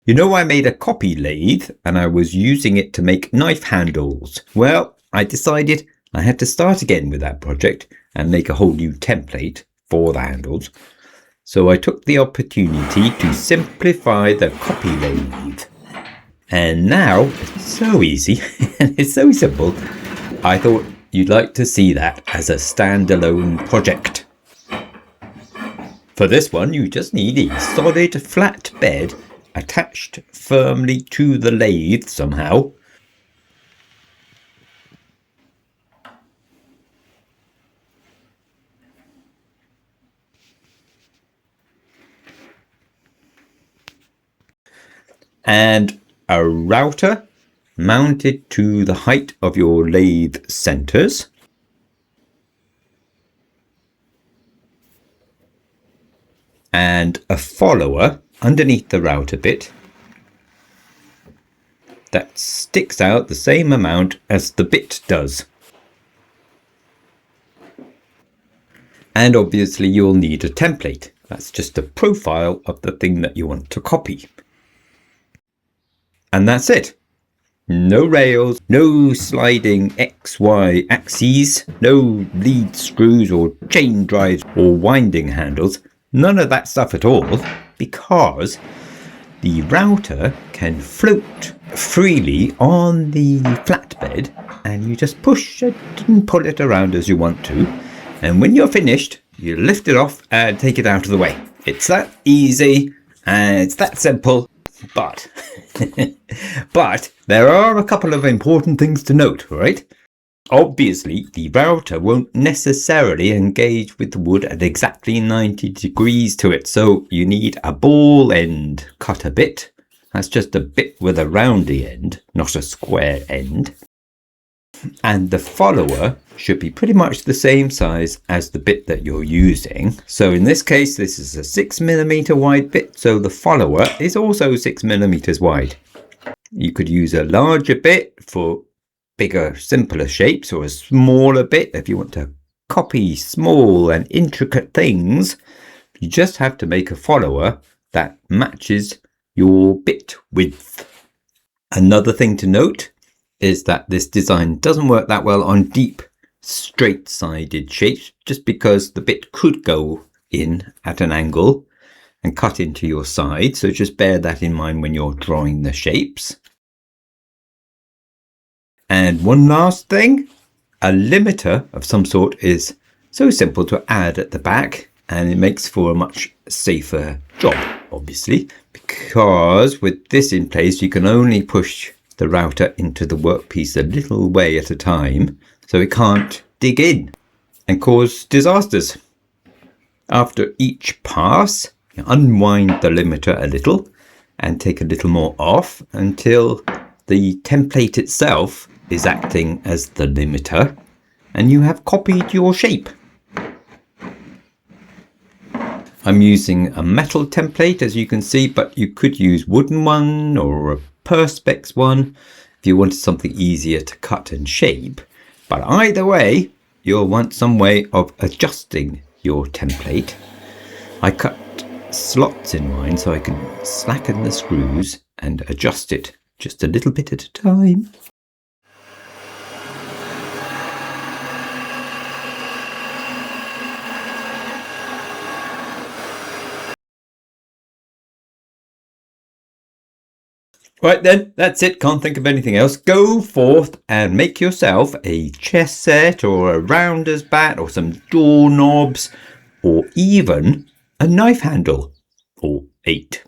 You know, I made a copy lathe and I was using it to make knife handles. Well, I decided I had to start again with that project and make a whole new template for the handles. So I took the opportunity to simplify the copy lathe. And now it's so easy and it's so simple. I thought you'd like to see that as a standalone project. For this one, you just need a solid flat bed attached firmly to the lathe somehow. And a router mounted to the height of your lathe centers. And a follower underneath the router bit that sticks out the same amount as the bit does. And obviously you'll need a template. That's just a profile of the thing that you want to copy. And that's it. No rails, no sliding XY axes, no lead screws or chain drives or winding handles. None of that stuff at all, because the router can float freely on the flatbed and you just push it and pull it around as you want to. And when you're finished, you lift it off and take it out of the way. It's that easy and it's that simple, but but there are a couple of important things to note, right? Obviously, the router won't necessarily engage with the wood at exactly 90 degrees to it, so you need a ball end cutter bit. That's just a bit with a roundy end, not a square end. And the follower should be pretty much the same size as the bit that you're using. So in this case, this is a 6mm wide bit, so the follower is also 6mm wide. You could use a larger bit for bigger, simpler shapes, or a smaller bit if you want to copy small and intricate things. You just have to make a follower that matches your bit width. Another thing to note is that this design doesn't work that well on deep, straight-sided shapes, just because the bit could go in at an angle and cut into your side. So just bear that in mind when you're drawing the shapes. And one last thing, a limiter of some sort is so simple to add at the back, and it makes for a much safer job, obviously, because with this in place, you can only push the router into the workpiece a little way at a time, so it can't dig in and cause disasters. After each pass, you unwind the limiter a little and take a little more off until the template itself is acting as the limiter and you have copied your shape. I'm using a metal template, as you can see, but you could use wooden one or a perspex one if you wanted something easier to cut and shape. But either way, you'll want some way of adjusting your template. I cut slots in mine so I can slacken the screws and adjust it just a little bit at a time. Right then, that's it. Can't think of anything else. Go forth and make yourself a chess set or a rounder's bat or some doorknobs or even a knife handle or 8.